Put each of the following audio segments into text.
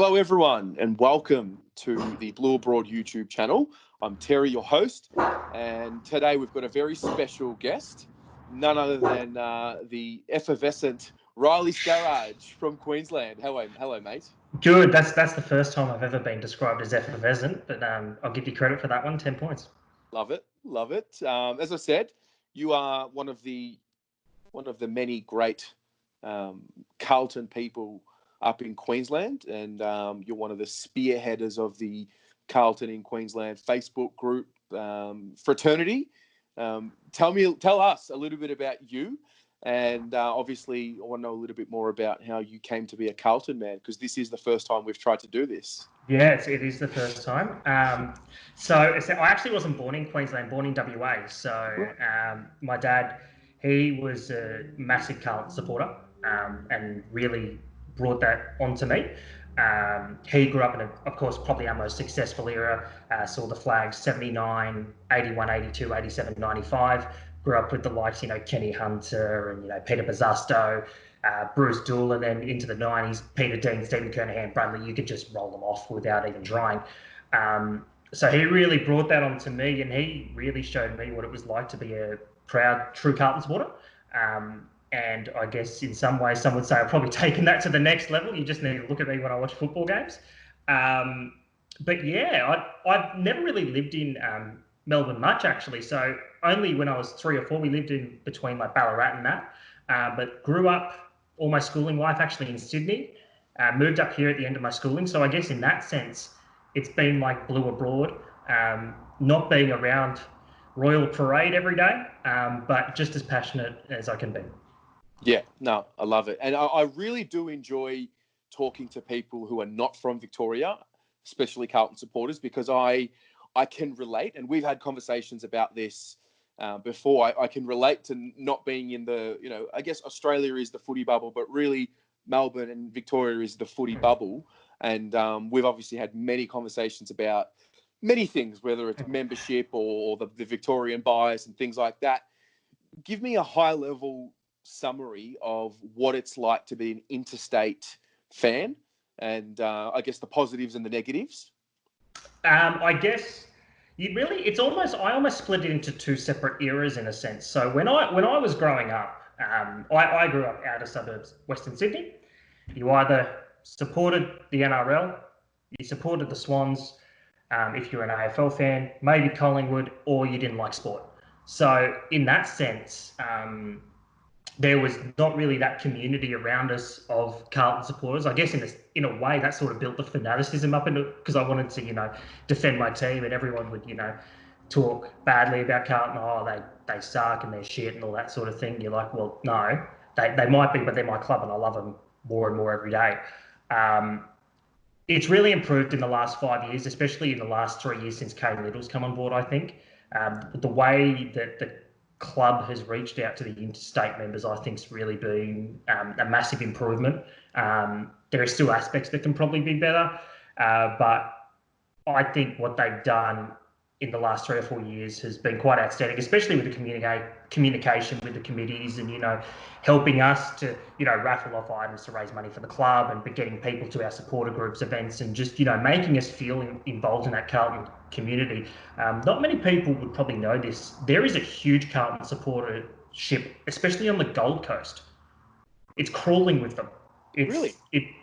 Hello, everyone, and welcome to the Blue Abroad YouTube channel. I'm Terry, your host, and today we've got a very special guest, none other than the effervescent Riley Staraj from Queensland. Hello, mate. Good. That's the first time I've ever been described as effervescent, but I'll give you credit for that one. 10 points. Love it. As I said, you are one of the many great Carlton people up in Queensland, and you're one of the spearheaders of the Carlton in Queensland Facebook group fraternity. Tell us a little bit about you, and obviously I want to know a little bit more about how you came to be a Carlton man, because this is the first time we've tried to do this. Yes, it is the first time. So I actually wasn't born in Queensland, born in WA. So my dad, he was a massive Carlton supporter and really brought that onto me. He grew up in, of course, probably our most successful era, saw the flags 79, 81, 82, 87, 95, grew up with the likes, Kenny Hunter and, Peter Bazzasto, Bruce Dool, and then into the 90s, Peter Dean, Stephen Kernahan, Bradley. You could just roll them off without even trying. So he really brought that onto me, and he really showed me what it was like to be a proud, true Carlton supporter. And I guess in some ways, some would say I've probably taken that to the next level. You just need to look at me when I watch football games. But yeah, I've never really lived in Melbourne much, actually. So only when I was 3 or 4, we lived in between like Ballarat and that. But grew up all my schooling life actually in Sydney. Moved up here at the end of my schooling. So I guess in that sense, it's been like blue abroad, not being around Royal Parade every day, but just as passionate as I can be. Yeah, no, I love it. And I really do enjoy talking to people who are not from Victoria, especially Carlton supporters, because I can relate. And we've had conversations about this before. I can relate to not being in the, I guess Australia is the footy bubble, but really Melbourne and Victoria is the footy bubble. And we've obviously had many conversations about many things, whether it's membership or the Victorian bias and things like that. Give me a high level summary of what it's like to be an interstate fan, and I guess the positives and the negatives. I guess I almost split it into two separate eras in a sense. So when I was growing up, I grew up outer suburbs, Western Sydney. You either supported the NRL, you supported the Swans, if you're an AFL fan, maybe Collingwood, or you didn't like sport. So in that sense, there was not really that community around us of Carlton supporters. I guess in a way that sort of built the fanaticism up into, because I wanted to, defend my team, and everyone would, talk badly about Carlton. Oh, they suck and they're shit and all that sort of thing. You're like, well, no, they might be, but they're my club and I love them more and more every day. It's really improved in the last 5 years, especially in the last 3 years since Kane Little's come on board, I think. The way that the club has reached out to the interstate members, I think, has really been a massive improvement. There are still aspects that can probably be better, but I think what they've done in the last 3 or 4 years has been quite outstanding, especially with the communication with the committees and, helping us to, raffle off items to raise money for the club, and getting people to our supporter groups events, and just, making us feel involved in that Carlton community. Not many people would probably know this. There is a huge Carlton supportership, especially on the Gold Coast. It's crawling with them. Really?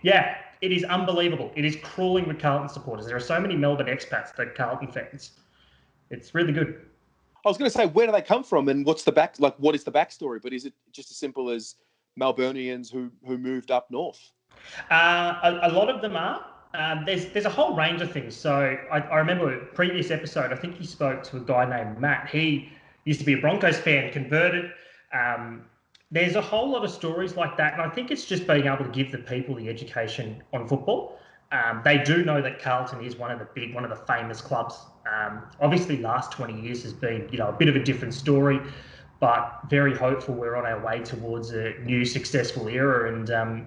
Yeah, it is unbelievable. It is crawling with Carlton supporters. There are so many Melbourne expats that are Carlton fans. It's really good. I was going to say, where do they come from, and what is the backstory? But is it just as simple as Melburnians who moved up north? A lot of them are. There's a whole range of things. So I remember a previous episode, I think you spoke to a guy named Matt. He used to be a Broncos fan, converted. There's a whole lot of stories like that, and I think it's just being able to give the people the education on football. They do know that Carlton is one of the famous clubs. Obviously, last 20 years has been, a bit of a different story, but very hopeful we're on our way towards a new successful era, and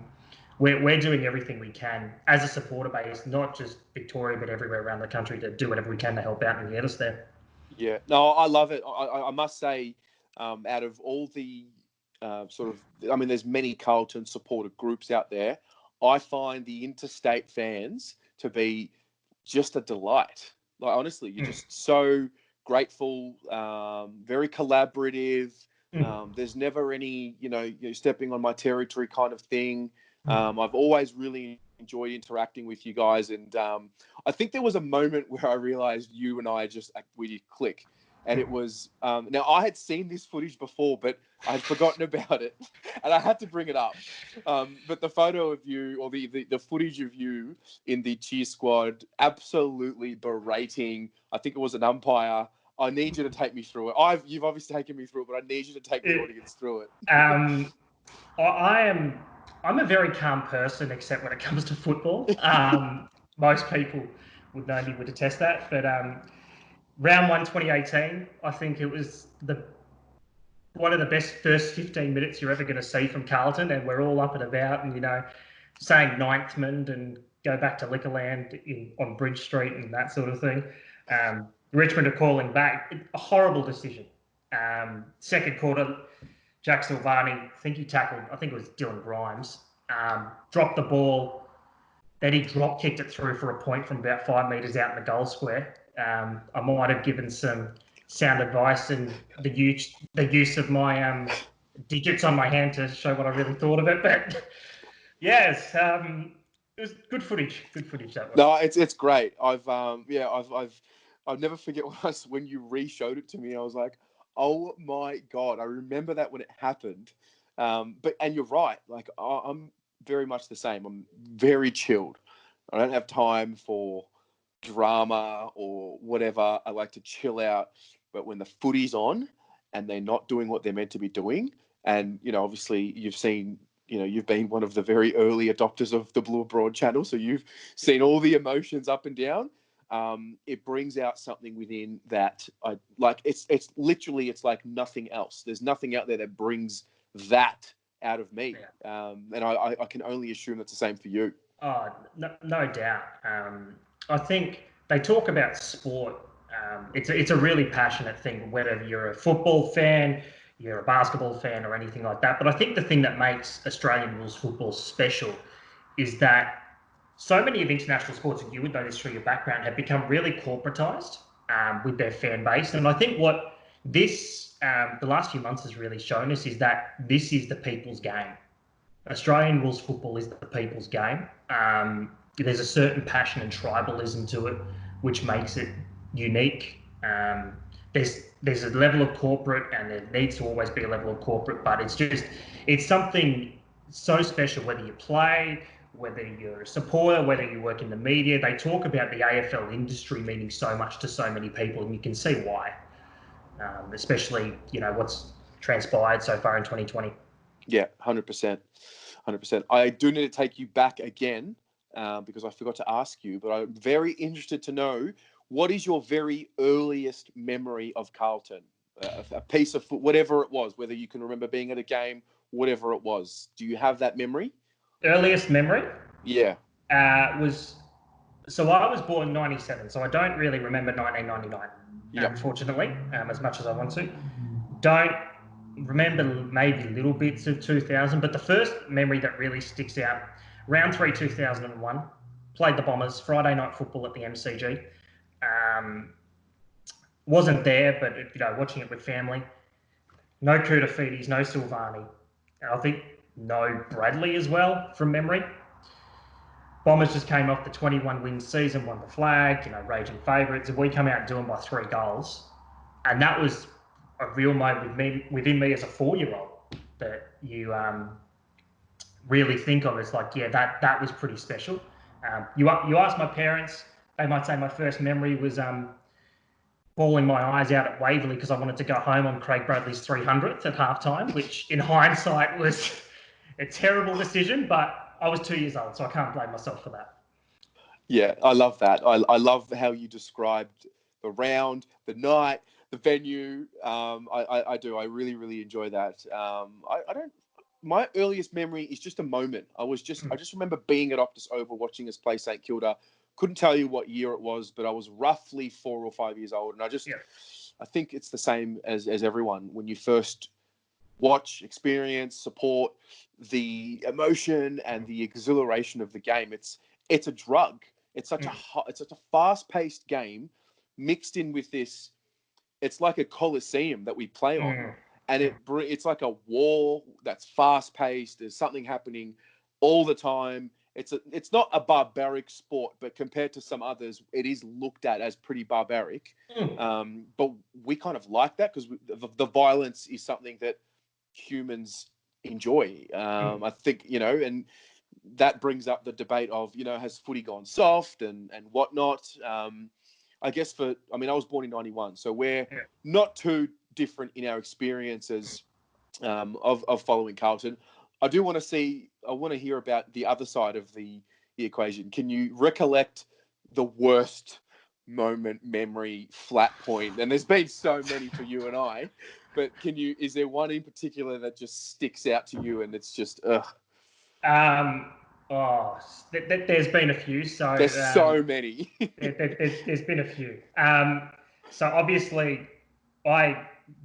we're doing everything we can as a supporter base, not just Victoria, but everywhere around the country, to do whatever we can to help out and get us there. Yeah, no, I love it. I must say, out of all the there's many Carlton supporter groups out there. I find the interstate fans to be just a delight. Like, honestly, you're just so grateful, very collaborative. There's never any, you're stepping on my territory kind of thing. I've always really enjoyed interacting with you guys. And I think there was a moment where I realized you and I just, we click. And it was, now I had seen this footage before, but I had forgotten about it. And I had to bring it up. But the photo of you, or the footage of you in the cheer squad, absolutely berating, I think it was an umpire. I need you to take me through it. You've obviously taken me through it, but I need you to take the audience through it. I'm a very calm person, except when it comes to football. Most people would know me, would attest that. But round 1, 2018, I think it was one of the best first 15 minutes you're ever going to see from Carlton, and we're all up and about, and saying Ninthman and go back to Liquorland on Bridge Street and that sort of thing. Richmond are calling back. A horrible decision. Second quarter, Jack Silvani, I think it was Dylan Grimes, dropped the ball. Then he drop kicked it through for a point from about 5 metres out in the goal square. I might have given some sound advice and the use of my digits on my hand to show what I really thought of it. But yes, it was good footage. Good footage, that was. No, it's great. I've never forget when you re-showed it to me. I was like, oh my God, I remember that when it happened. And you're right. Like, I'm very much the same. I'm very chilled. I don't have time for drama or whatever. I like to chill out. But when the footy's on and they're not doing what they're meant to be doing, and obviously you've seen, you've been one of the very early adopters of the Blue Abroad channel, so you've seen all the emotions up and down. It brings out something within that I like. It's literally, it's like nothing else. There's nothing out there that brings that out of me. Yeah. And I can only assume that's the same for you. Oh, no doubt. I think they talk about sport. It's a really passionate thing, whether you're a football fan, you're a basketball fan, or anything like that. But I think the thing that makes Australian rules football special is that so many of international sports, and you would know this through your background, have become really corporatized with their fan base. And I think what this the last few months has really shown us is that this is the people's game. Australian rules football is the people's game. There's a certain passion and tribalism to it, which makes it unique. There's a level of corporate, and there needs to always be a level of corporate, but it's something so special, whether you play, whether you're a supporter, whether you work in the media. They talk about the AFL industry meaning so much to so many people, and you can see why, especially, what's transpired so far in 2020. Yeah, 100%. 100%. I do need to take you back again because I forgot to ask you, but I'm very interested to know, what is your very earliest memory of Carlton? A piece of foot, whatever it was, whether you can remember being at a game, whatever it was. Do you have that memory? Earliest memory? Yeah. So I was born in 97, so I don't really remember 1999, unfortunately, as much as I want to. Don't remember maybe little bits of 2000, but the first memory that really sticks out, round 3, 2001, played the Bombers, Friday night football at the MCG. Wasn't there, but watching it with family. No Koutafidis, no Silvani. And I think no Bradley as well, from memory. Bombers just came off the 21-win season, won the flag, raging favourites, and we come out and do them by 3 goals. And that was a real moment within me as a 4-year-old that you really think of as like, yeah, that was pretty special. You ask my parents, they might say my first memory was bawling my eyes out at Waverley because I wanted to go home on Craig Bradley's 300th at halftime, which in hindsight was a terrible decision, but I was 2 years old, so I can't blame myself for that. Yeah, I love that. I love how you described the round, the night, the venue. I do. I really, really enjoy that. My earliest memory is just a moment. I just remember being at Optus Oval watching us play St Kilda. Couldn't tell you what year it was, but I was roughly 4 or 5 years old. And I think it's the same as everyone. When you first watch, experience, support the emotion and the exhilaration of the game. It's a drug. It's such a fast-paced game mixed in with this. It's like a coliseum that we play on, and it's like a war that's fast-paced. There's something happening all the time. It's not a barbaric sport, but compared to some others, it is looked at as pretty barbaric. But we kind of like that because the violence is something that humans enjoy. I think, and that brings up the debate of, has footy gone soft and whatnot. I guess I was born in 91, so we're not too different in our experiences of following Carlton. I want to hear about the other side of the equation. Can you recollect the worst moment, memory, flat point? And there's been so many for you and I, but is there one in particular that just sticks out to you and it's just, ugh? There's been a few. So there's so many. there's been a few. So obviously,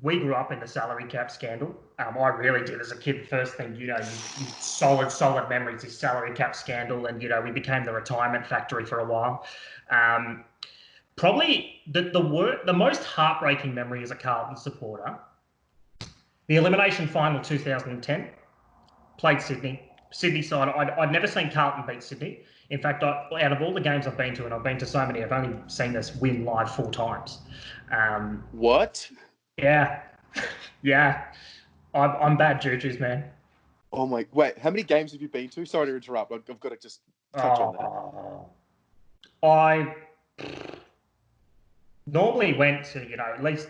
we grew up in the salary cap scandal. I really did as a kid. The first thing, you solid memories is salary cap scandal, and we became the retirement factory for a while. Probably the most heartbreaking memory as a Carlton supporter, the elimination final 2010, played Sydney side. I'd never seen Carlton beat Sydney. In fact, out of all the games I've been to, and I've been to so many, I've only seen us win live 4 times. What? Yeah. I'm bad juju's, man. Oh my! Wait, how many games have you been to? Sorry to interrupt. I've got to just touch on that. I normally went to at least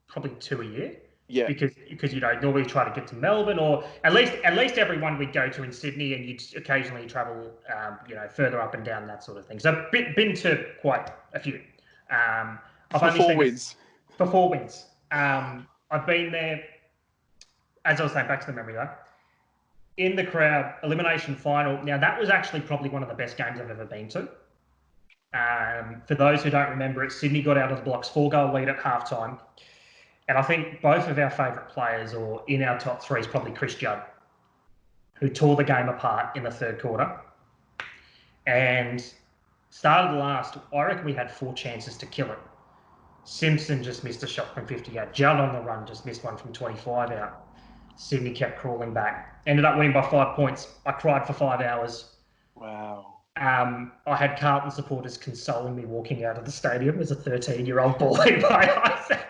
probably 2 a year. Yeah. Because normally try to get to Melbourne, or at least every one we'd go to in Sydney, and you'd occasionally travel further up and down, that sort of thing. So I've been to quite a few. For 4 wins. For 4 wins. I've been there, as I was saying, back to the memory though. In the crowd, elimination final. Now that was actually probably one of the best games I've ever been to. For those who don't remember it, Sydney got out of the blocks, 4-goal lead at halftime. And I think both of our favourite players, or in our top 3, is probably Chris Judd, who tore the game apart in the 3rd quarter. And started last, I reckon we had 4 chances to kill it. Simpson just missed a shot from 58. Judd on the run just missed one from 25 out. Sydney kept crawling back. Ended up winning by 5 points. I cried for 5 hours. Wow. I had Carlton supporters consoling me walking out of the stadium as a 13-year-old bawling my eyes out.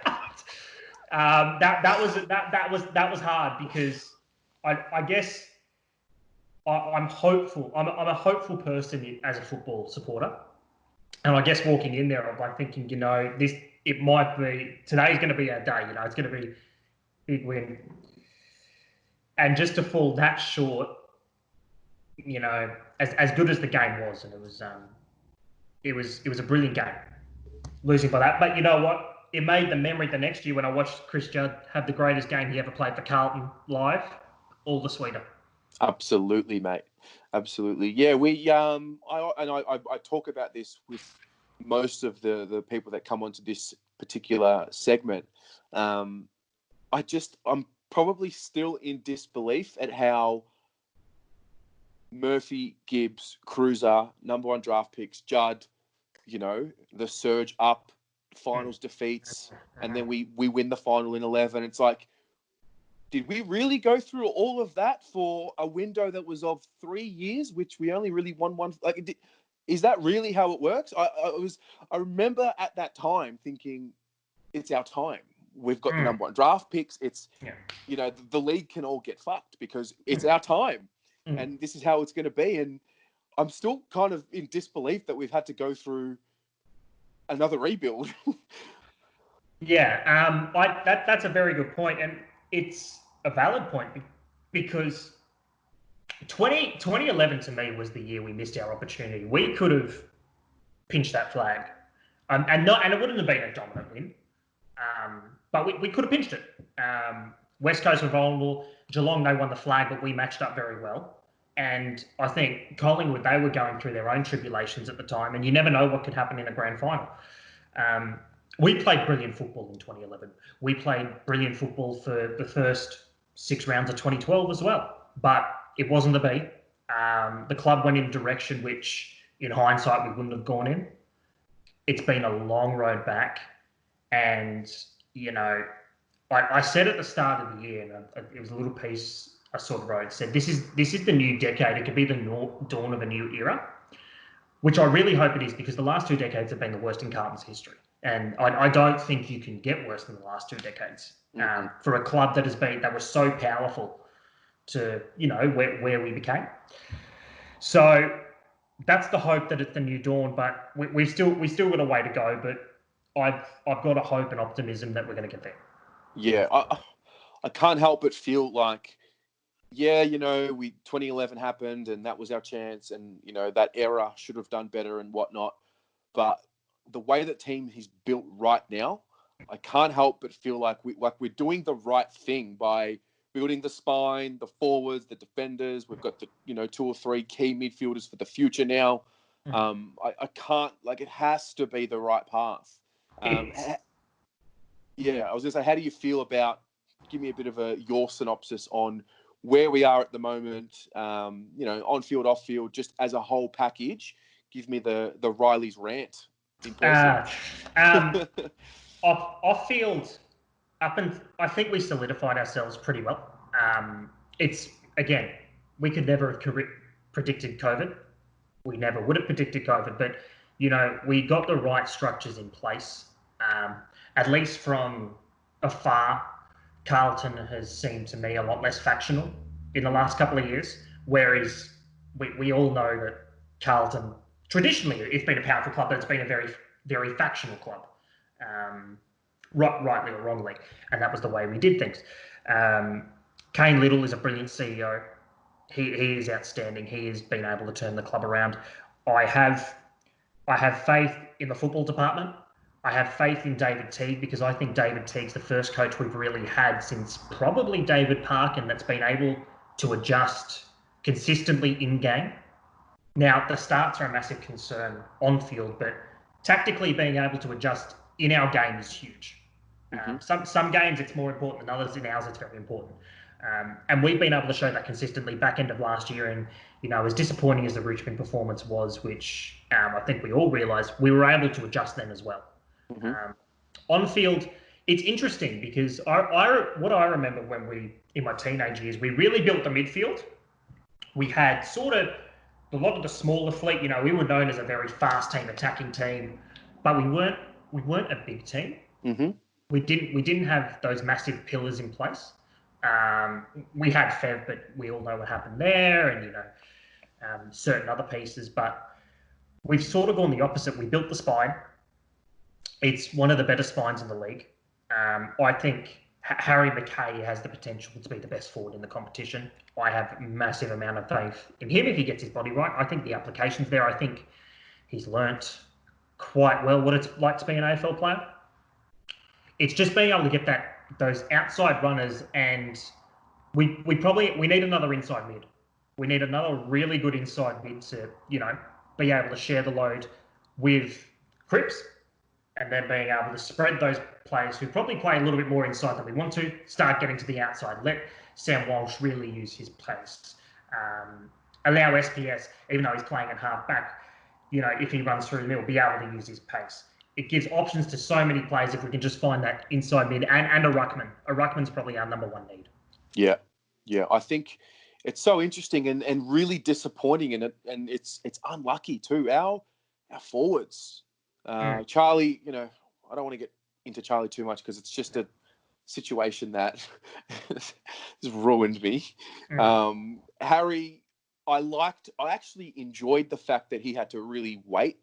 That was hard because I guess I'm hopeful. I'm a hopeful person as a football supporter, and I guess walking in there, I'm like thinking, today's going to be our day. It's going to be a big win, and just to fall that short, as good as the game was, and it was a brilliant game, losing by that. But you know what? It made the memory the next year when I watched Chris Judd have the greatest game he ever played for Carlton live, all the sweeter. Absolutely, mate. Absolutely. Yeah, I talk about this with most of the people that come onto this particular segment. I'm probably still in disbelief at how Murphy, Gibbs, Cruiser, number 1 draft picks, Judd, the surge up, finals defeats, and then we win the final in 11. It's like, did we really go through all of that for a window that was of 3 years, which we only really won one? Like, is that really how it works? I remember at that time thinking, it's our time. We've got the number 1 draft picks. It's the league can all get fucked because it's our time, and this is how it's going to be. And I'm still kind of in disbelief that we've had to go through another rebuild. That's a very good point, and it's a valid point because 2011 to me was the year we missed our opportunity. We could have pinched that flag, and it wouldn't have been a dominant win, but we could have pinched it. West Coast were vulnerable. Geelong, they won the flag, but we matched up very well. And I think Collingwood, they were going through their own tribulations at the time, and you never know what could happen in a grand final. We played brilliant football in 2011. We played brilliant football for the first 6 rounds of 2012 as well, but it wasn't to be. The club went in a direction which, in hindsight, we wouldn't have gone in. It's been a long road back, and I said at the start of the year, and it was a little piece I sort of wrote, said this is the new decade. It could be the dawn of a new era, which I really hope it is, because the last 2 decades have been the worst in Carlton's history. And I don't think you can get worse than the last 2 decades for a club that was so powerful to, where we became. So that's the hope that it's the new dawn, but we still got a way to go. But I've got a hope and optimism that we're going to get there. Yeah, I can't help but feel like, 2011 happened and that was our chance, and that era should have done better and whatnot. But the way that team is built right now, I can't help but feel like we're doing the right thing by building the spine, the forwards, the defenders. We've got the 2 or 3 key midfielders for the future now. I can't, it has to be the right path. I was gonna say, how do you feel about? Give me a bit of your synopsis on where we are at the moment. On field, off field, just as a whole package. Give me the Riley's rant in person. Off field, I think we solidified ourselves pretty well. It's, again, we could never have predicted COVID. We never would have predicted COVID, but we got the right structures in place. At least from afar, Carlton has seemed to me a lot less factional in the last couple of years, whereas we all know that Carlton, traditionally, it's been a powerful club, but it's been a very, very factional club, rightly or wrongly, and that was the way we did things. Kane Little is a brilliant CEO. He is outstanding. He has been able to turn the club around. I have faith in the football department. I have faith in David Teague, because I think David Teague's the first coach we've really had since probably David Parkin that's been able to adjust consistently in game. Now, the starts are a massive concern on field, but tactically being able to adjust in our game is huge. Some games it's more important than others. In ours, it's very important. And we've been able to show that consistently back end of last year. And, as disappointing as the Richmond performance was, which I think we all realised, we were able to adjust then as well. On field, it's interesting because what I remember when in my teenage years, we really built the midfield. We had sort of a lot of the smaller fleet. We were known as a very fast team, attacking team, but we weren't a big team. We didn't have those massive pillars in place. We had Fev, but we all know what happened there, and certain other pieces. But we've sort of gone the opposite. We built the spine. It's one of the better spines in the league. I think Harry McKay has the potential to be the best forward in the competition. I have a massive amount of faith in him if he gets his body right. I think the application's there. I think he's learnt quite well what it's like to be an AFL player. It's just being able to get those outside runners, and we need another inside mid. We need another really good inside mid to, be able to share the load with Cripps, and then being able to spread those players who probably play a little bit more inside than we want to, start getting to the outside. Let Sam Walsh really use his pace. Allow SPS, even though he's playing at half back, if he runs through the middle, be able to use his pace. It gives options to so many players if we can just find that inside mid, and a ruckman. A ruckman's probably our number one need. Yeah. I think it's so interesting and really disappointing, and it's unlucky too. Our forwards, Charlie. I don't want to get into Charlie too much because it's just a situation that has ruined me. Harry, I actually enjoyed the fact that he had to really wait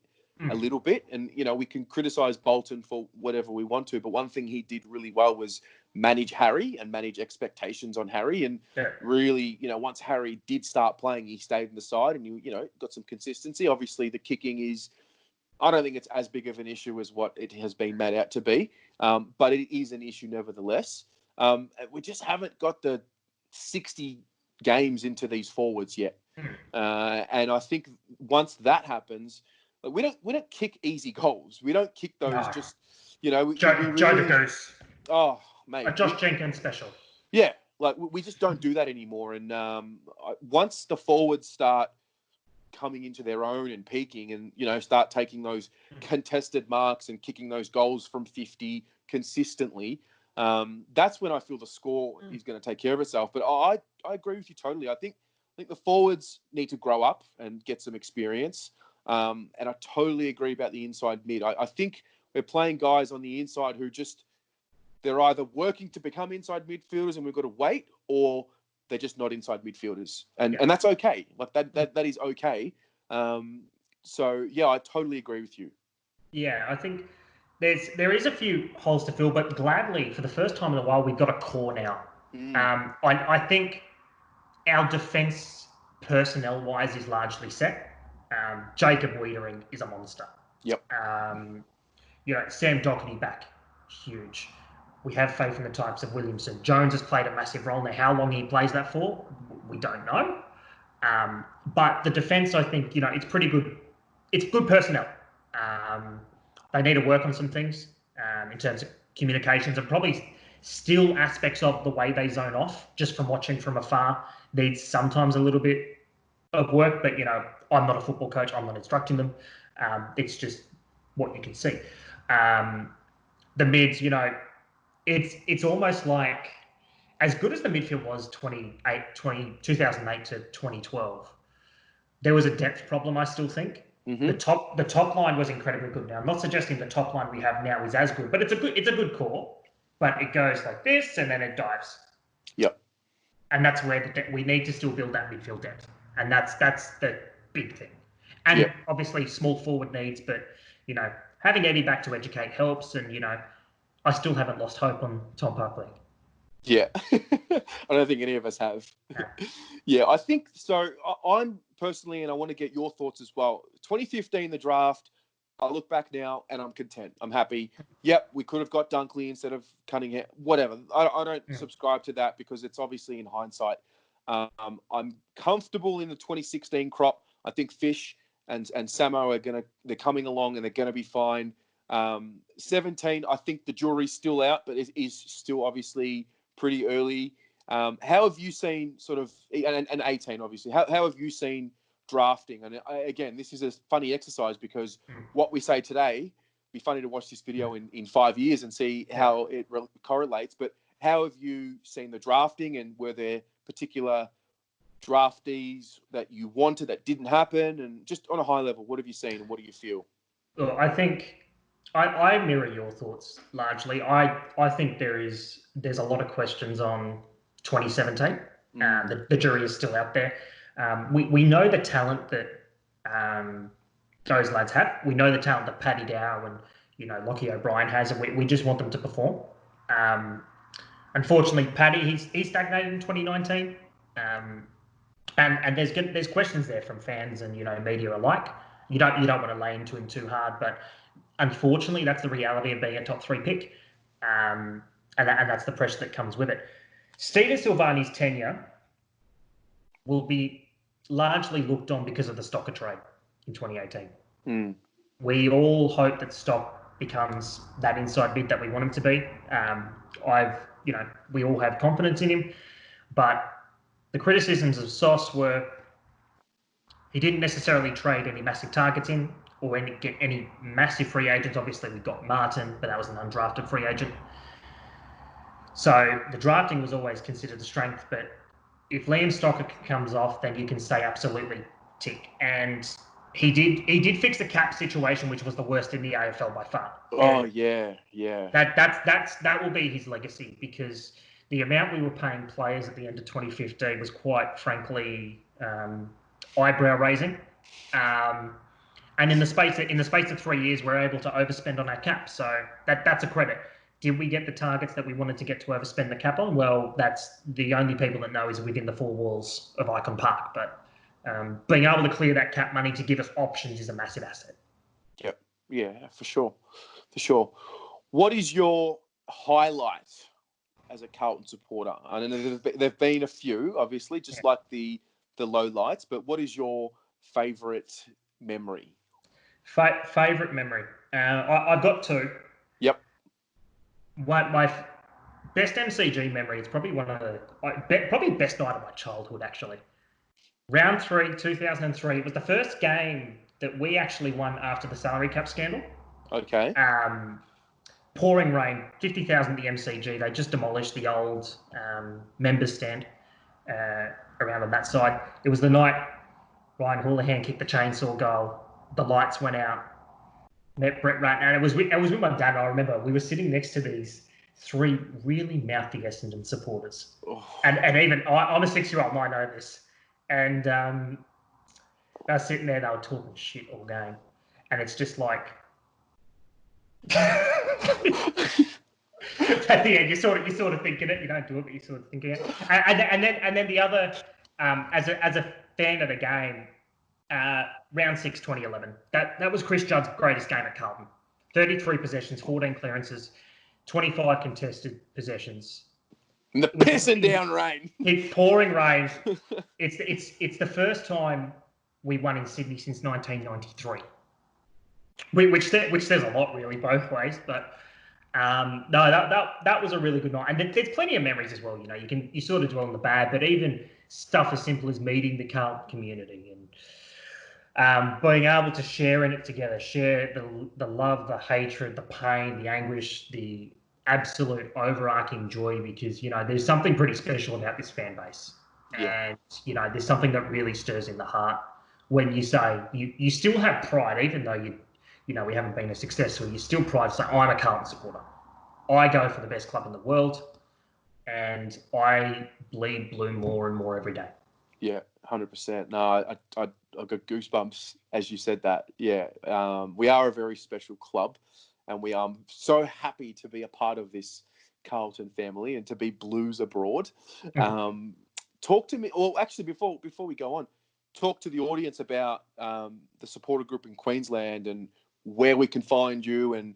a little bit, and we can criticize Bolton for whatever we want to, but one thing he did really well was manage Harry and manage expectations on Harry, and really, once Harry did start playing, he stayed in the side, and got some consistency. Obviously, the kicking is, I don't think it's as big of an issue as what it has been made out to be, but it is an issue nevertheless. We just haven't got the 60 games into these forwards yet, and I think once that happens, we don't kick easy goals. We don't kick those just, Joe the Goose. Oh, mate. A Josh Jenkins special. Yeah, Like we just don't do that anymore. And once the forwards start coming into their own and peaking, and start taking those contested marks and kicking those goals from 50 consistently, that's when I feel the score is going to take care of itself. But I agree with you totally. I think the forwards need to grow up and get some experience. And I totally agree about the inside mid. I think we're playing guys on the inside who they're either working to become inside midfielders and we've got to wait, or they're just not inside midfielders. And that's okay. Like that is okay. So yeah, I totally agree with you. Yeah, I think there is a few holes to fill, but gladly, for the first time in a while, we've got a core now. I think our defence personnel-wise is largely set. Jacob Wiedering is a monster. Yep. Sam Doherty back, huge. We have faith in the types of Williamson. Jones has played a massive role. Now, how long he plays that for, we don't know. But the defence, I think, it's pretty good. It's good personnel. They need to work on some things in terms of communications, and probably still aspects of the way they zone off, just from watching from afar, needs sometimes a little bit of work. But, I'm not a football coach. I'm not instructing them. It's just what you can see. The mids, it's almost like, as good as the midfield was 2008 to 2012, there was a depth problem, I still think. Mm-hmm. The top line was incredibly good. Now, I'm not suggesting the top line we have now is as good, but it's a good core. But it goes like this, and then it dives. Yep. And that's where we need to still build that midfield depth, and that's the big thing. And obviously, small forward needs, but having Eddie back to educate helps, and I still haven't lost hope on Tom Parkley. Yeah, I don't think any of us have. Yeah, I think so. I'm personally, and I want to get your thoughts as well. 2015, the draft, I look back now and I'm content. I'm happy. Yep, we could have got Dunkley instead of Cunningham. Whatever. I don't subscribe to that because it's obviously in hindsight. I'm comfortable in the 2016 crop. I think Fish and Samo they're coming along and they're going to be fine. 17, I think the jury's still out, but it is still obviously pretty early. How have you seen sort of, and 18 obviously, how have you seen drafting? And again, this is a funny exercise because what we say today, it'd be funny to watch this video in 5 years and see how it correlates. But how have you seen the drafting, and were there particular draftees that you wanted that didn't happen? And just on a high level, what have you seen and what do you feel? Well, I think I mirror your thoughts largely. I think there's a lot of questions on 2017. The jury is still out there. We know the talent that those lads have. We know the talent that Paddy Dow and Lockie O'Brien has, and we just want them to perform. Unfortunately, Paddy he's stagnated in 2019, and there's questions there from fans and media alike. You don't want to lay into him too hard, but unfortunately, that's the reality of being a top 3 pick, and that's the pressure that comes with it. Steven Silvani's tenure will be largely looked on because of the Stocker trade in 2018. We all hope that Stock becomes that inside mid that we want him to be. We all have confidence in him, but the criticisms of Sauce were he didn't necessarily trade any massive targets in or get any massive free agents. Obviously, we got Martin, but that was an undrafted free agent. So the drafting was always considered a strength, but if Liam Stocker comes off, then you can say absolutely tick. And he did fix the cap situation, which was the worst in the AFL by far. Oh yeah. That will be his legacy, because the amount we were paying players at the end of 2015 was quite frankly eyebrow raising. And in the space of 3 years, we're able to overspend on our cap. So that's a credit. Did we get the targets that we wanted to get to overspend the cap on? Well, that's the only people that know is within the 4 walls of Icon Park. But being able to clear that cap money to give us options is a massive asset. Yep. Yeah, for sure. What is your highlight as a Carlton supporter? I know there've been a few, obviously, just like the low lights, but what is your favourite memory? Favourite memory? I've got 2. Yep. My best MCG memory. It's probably one of the probably best night of my childhood, actually. Round 3, 2003. It was the first game that we actually won after the salary cap scandal. Okay. Pouring rain, 50,000 at the MCG. They just demolished the old members stand around on that side. It was the night Ryan Houlihan kicked the chainsaw goal. The lights went out. Met Brett Ratner, and I was with my dad. And I remember we were sitting next to these 3 really mouthy Essendon supporters, and even I'm a 6-year-old, and I know this. And they were sitting there, they were talking shit all game, and it's just like. At the end, you're sort of thinking it. You don't do it, but you're sort of thinking it. And then the other, as a fan of the game, round 6, 2011. That was Chris Judd's greatest game at Carlton. 33 possessions, 14 clearances, 25 contested possessions. And the pissing down rain. It's pouring rain. It's the first time we won in Sydney since 1993. Which says a lot, really, both ways. But no, that was a really good night, and there's plenty of memories as well. You know, you sort of dwell on the bad, but even stuff as simple as meeting the Carlton community and being able to share in it together, share the love, the hatred, the pain, the anguish, the absolute overarching joy, because there's something pretty special about this fan base, and there's something that really stirs in the heart when you say you still have pride, even though we haven't been as successful. You still pride to say, I'm a Carlton supporter. I go for the best club in the world, and I bleed blue more and more every day. Yeah, 100%. No, I got goosebumps as you said that. Yeah, we are a very special club, and we are so happy to be a part of this Carlton family and to be Blues abroad. Talk to me, or actually before we go on, talk to the audience about the supporter group in Queensland and where we can find you and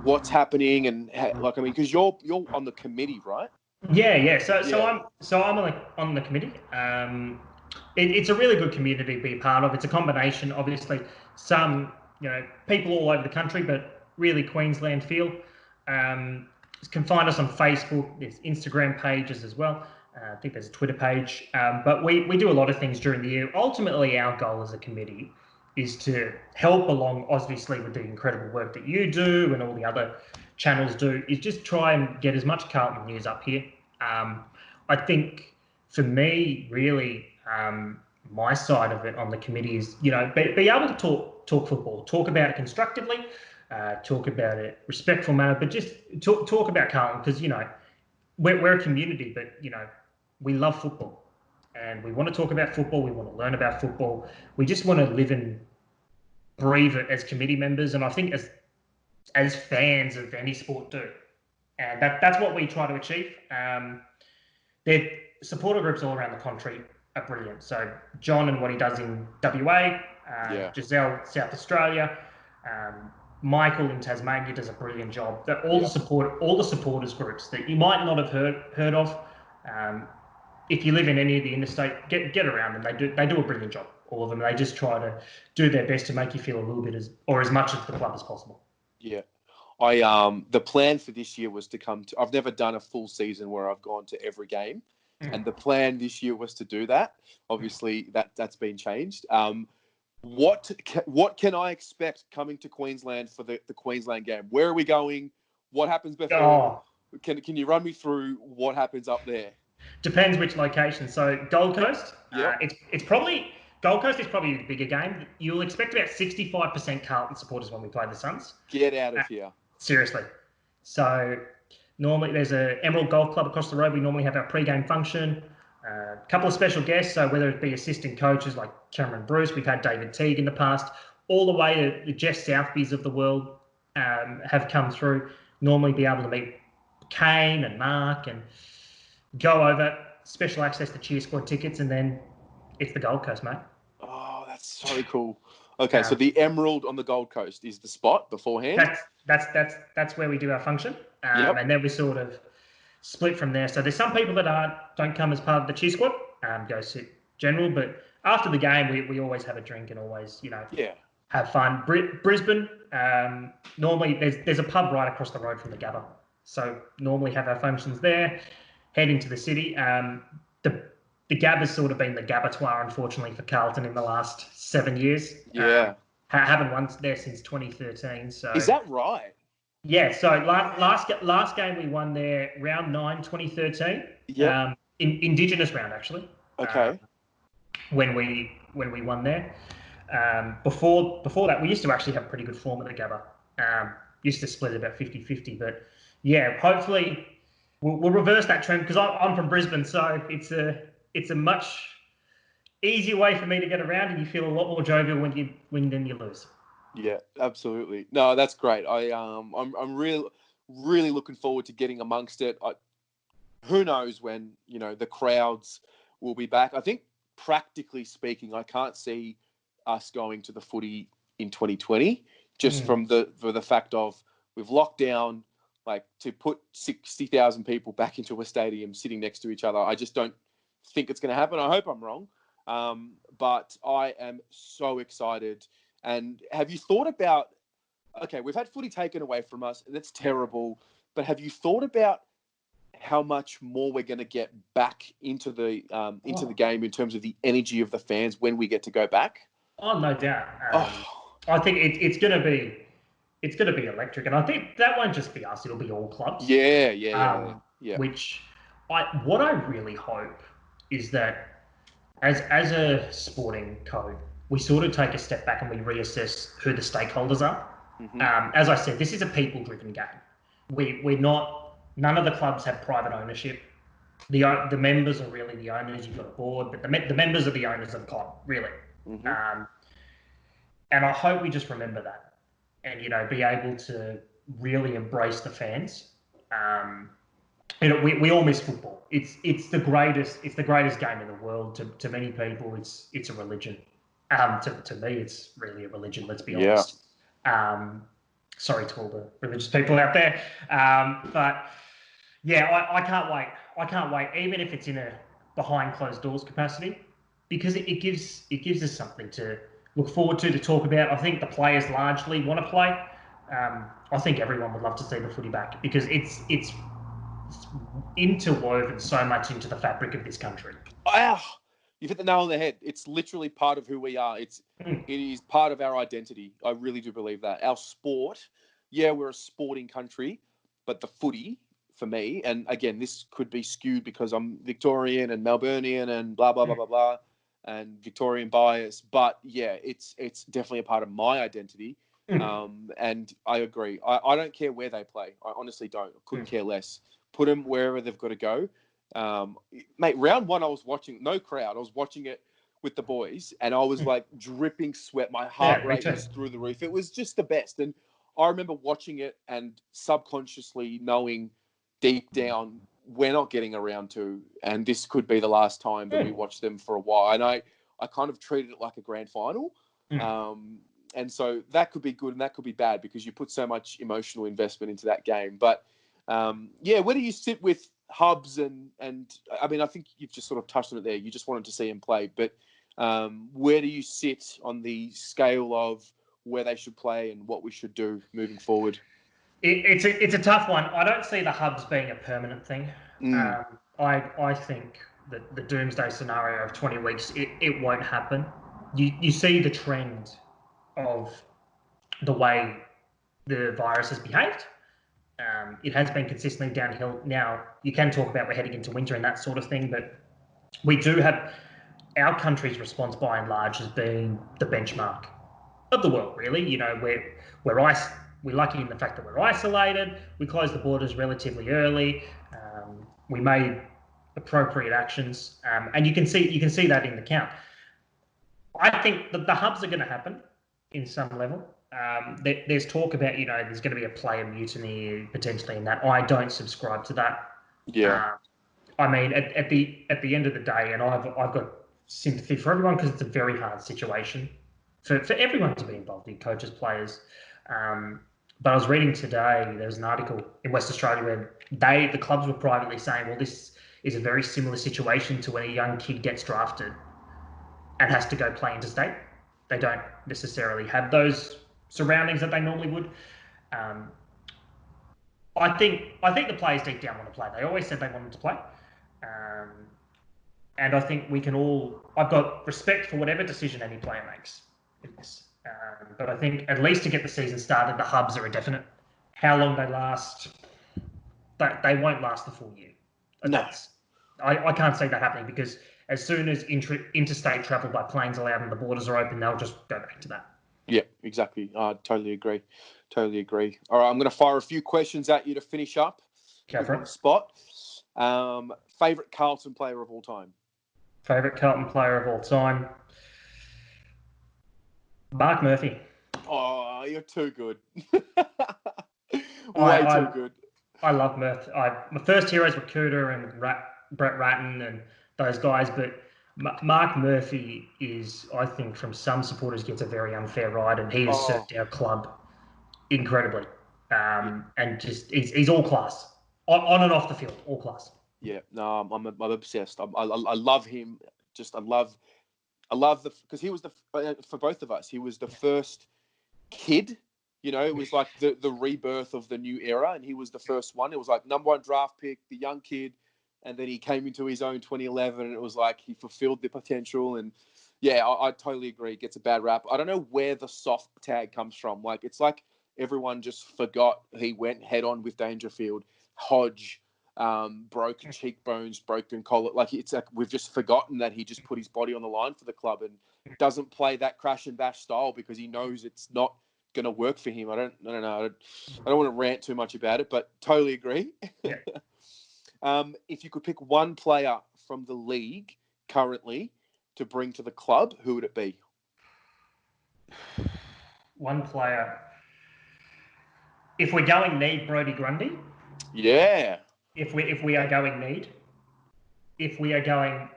what's happening, and because you're on the committee, right? Yeah. So I'm on the committee. It's a really good community to be a part of. It's a combination, obviously, some people all over the country, but really Queensland feel. You can find us on Facebook. There's Instagram pages as well. I think there's a Twitter page. But we do a lot of things during the year. Ultimately, our goal as a committee is to help along, obviously, with the incredible work that you do and all the other channels do, is just try and get as much Carlton news up here. I think for me, really, my side of it on the committee is, be able to talk football, talk about it constructively, talk about it respectful manner, but just talk about Carlton, because, we're a community, but, we love football. And we want to talk about football. We want to learn about football. We just want to live and breathe it as committee members. And I think as fans of any sport do. And that's what we try to achieve. Their supporter groups all around the country are brilliant. So John and what he does in WA, Giselle, South Australia, Michael in Tasmania does a brilliant job. All the supporters groups that you might not have heard of. If you live in any of the interstate, get around them. They do a brilliant job, all of them. They just try to do their best to make you feel a little bit as much of the club as possible. Yeah. The plan for this year was to come to. I've never done a full season where I've gone to every game, and the plan this year was to do that. Obviously, that's been changed. What can I expect coming to Queensland for the Queensland game? Where are we going? What happens before? Can you run me through what happens up there? Depends which location. So Gold Coast, it's probably Gold Coast is probably the bigger game. You'll expect about 65% Carlton supporters when we play the Suns. Get out of here. Seriously. So normally there's a Emerald Golf Club across the road. We normally have our pre-game function. A couple of special guests, so whether it be assistant coaches like Cameron Bruce, we've had David Teague in the past, all the way to the Jeff Southbys of the world have come through. Normally be able to meet Kane and Mark and go over, special access to cheer squad tickets, and then it's the Gold Coast, mate. Oh, that's so cool. Okay, so the Emerald on the Gold Coast is the spot beforehand. That's where we do our function, and then we sort of split from there. So there's some people that don't come as part of the cheer squad, go sit general, but after the game we always have a drink and always have fun. Brisbane, normally there's a pub right across the road from the Gabba. So normally have our functions there, head into the city. The Gab has sort of been the Gabatoire, unfortunately, for Carlton in the last 7 years. Yeah. Haven't won there since 2013. So Is that right? yeah. So last game we won there, round 9, 2013. Yeah. Indigenous round actually. Okay. When we won there. Before that, we used to actually have pretty good form at the Gabba. Used to split about 50-50, but yeah, hopefully we'll reverse that trend because I'm from Brisbane, so it's a much easier way for me to get around, and you feel a lot more jovial when you win than you lose. Yeah, absolutely. No, that's great. I'm really looking forward to getting amongst it. Who knows when the crowds will be back? I think practically speaking, I can't see us going to the footy in 2020 just for the fact of we've locked down. Like, to put 60,000 people back into a stadium sitting next to each other, I just don't think it's going to happen. I hope I'm wrong. But I am so excited. And have you thought about, okay, we've had footy taken away from us, and that's terrible. But have you thought about how much more we're going to get back into the game in terms of the energy of the fans when we get to go back? Oh, no doubt. I think it's going to be electric, and I think that won't just be us; it'll be all clubs. Yeah. Which what I really hope is that as a sporting code, we sort of take a step back and we reassess who the stakeholders are. As I said, this is a people-driven game. We're not. None of the clubs have private ownership. The members are really the owners. You've got a board, but the members are the owners of the club, really. And I hope we just remember that, and be able to really embrace the fans. We all miss football. It's the greatest game in the world. To many people, it's a religion. To me, it's really a religion. Let's be honest. Sorry to all the religious people out there, but yeah, I can't wait. I can't wait, even if it's in a behind closed doors capacity, because it gives us something to look forward to talk about. I think the players largely want to play. I think everyone would love to see the footy back because it's interwoven so much into the fabric of this country. Wow, you've hit the nail on the head. It's literally part of who we are. It is part of our identity. I really do believe that. Our sport, we're a sporting country, but the footy, for me, and again, this could be skewed because I'm Victorian and Melburnian and blah, blah, blah, blah, blah, and Victorian bias, but yeah, it's definitely a part of my identity. And I agree. I don't care where they play. I honestly don't. I couldn't care less. Put them wherever they've got to go. Mate, round 1, I was watching, no crowd. I was watching it with the boys, and I was like dripping sweat. My heart rate was through the roof. It was just the best. And I remember watching it and subconsciously knowing deep down we're not getting around to, and this could be the last time that we watch them for a while. And I kind of treated it like a grand final. And so that could be good and that could be bad because you put so much emotional investment into that game. But where do you sit with hubs and I mean, I think you've just sort of touched on it there. You just wanted to see him play, but where do you sit on the scale of where they should play and what we should do moving forward? It's a tough one. I don't see the hubs being a permanent thing. I think that the doomsday scenario of 20 weeks, it won't happen. You see the trend of the way the virus has behaved. It has been consistently downhill. Now, you can talk about we're heading into winter and that sort of thing, but we do have our country's response by and large has been the benchmark of the world, really. We're lucky in the fact that we're isolated. We closed the borders relatively early. We made appropriate actions, and you can see that in the count. I think that the hubs are going to happen in some level. There's talk about there's going to be a player mutiny potentially in that. I don't subscribe to that. I mean, at the end of the day, and I've got sympathy for everyone because it's a very hard situation for everyone to be involved in, coaches, players. But I was reading today, there was an article in West Australia where the clubs were privately saying, well, this is a very similar situation to when a young kid gets drafted and has to go play interstate. They don't necessarily have those surroundings that they normally would. I think the players deep down want to play. They always said they wanted to play. And I think we can all. I've got respect for whatever decision any player makes in this. But I think at least to get the season started, the hubs are a definite. How long they last, they won't last the full year. No. I can't see that happening because as soon as interstate travel by planes allowed and the borders are open, they'll just go back to that. Yeah, exactly. I totally agree. Totally agree. All right, I'm going to fire a few questions at you to finish up. Go for On the it. spot. Favorite Carlton player of all time? Favorite Carlton player of all time? Mark Murphy. Oh, you're too good. I, Way too I, good. I love Murphy. My first heroes were Cooter and Brett Ratton and those guys, but Mark Murphy is, I think, from some supporters, gets a very unfair ride, and he has served our club incredibly. And just he's all class on and off the field, all class. Yeah, no, I'm obsessed. I love him. I love because he was for both of us. He was the first kid. You know, it was like the rebirth of the new era, and he was the first one. It was like #1 draft pick, the young kid, and then he came into his own 2011, and it was like he fulfilled the potential. And yeah, I totally agree. He gets a bad rap. I don't know where the soft tag comes from. Like it's like everyone just forgot he went head on with Dangerfield, Hodge, broken cheekbones, broken collar. Like it's like we've just forgotten that he just put his body on the line for the club and doesn't play that crash and bash style because he knows it's not going to work for him. I don't know. I don't want to rant too much about it, but totally agree. Yeah. If you could pick one player from the league currently to bring to the club, who would it be? One player. If we're going need, Brodie Grundy. Yeah. If we are going need. If we are going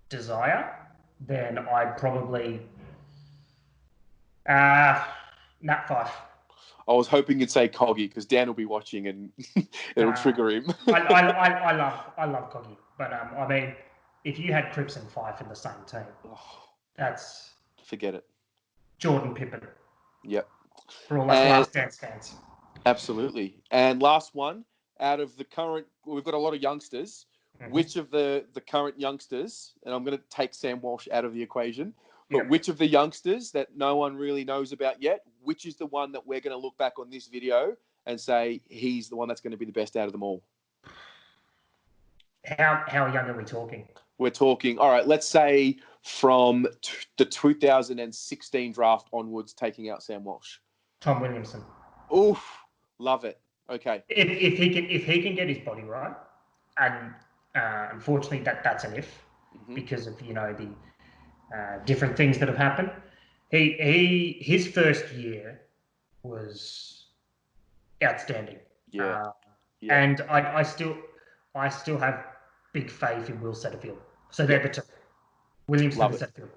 desire, then I'd probably Nat Fife. I was hoping you'd say Coggy because Dan will be watching and it'll trigger him. I love Coggy, but I mean, if you had Cripps and Fife in the same team, that's forget it. Jordan Pippen. Yep. For all us Last Dance fans. Absolutely. And last one, out of the current, we've got a lot of youngsters. Mm-hmm. Which of the current youngsters, and I'm going to take Sam Walsh out of the equation, but which of the youngsters that no one really knows about yet, which is the one that we're going to look back on this video and say he's the one that's going to be the best out of them all? How young are we talking? We're talking, all right, let's say from the 2016 draft onwards, taking out Sam Walsh. Tom Williamson. Oof, love it. Okay. If he can get his body right, and unfortunately that's an if, because of the different things that have happened. His first year was outstanding. Yeah. And I still have big faith in Will Setterfield. So they're the two. Williamson and Setterfield.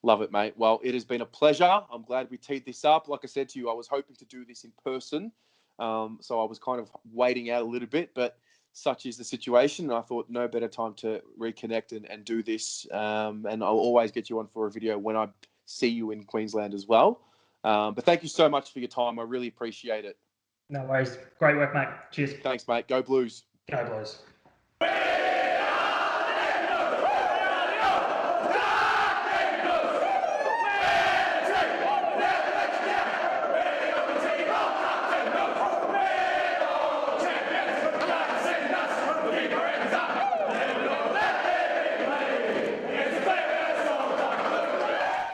Love it, mate. Well, it has been a pleasure. I'm glad we teed this up. Like I said to you, I was hoping to do this in person. So I was kind of waiting out a little bit, but such is the situation. And I thought no better time to reconnect and do this. And I'll always get you on for a video when I see you in Queensland as well. But thank you so much for your time. I really appreciate it. No worries. Great work, mate. Cheers. Thanks, mate. Go Blues. Go Blues.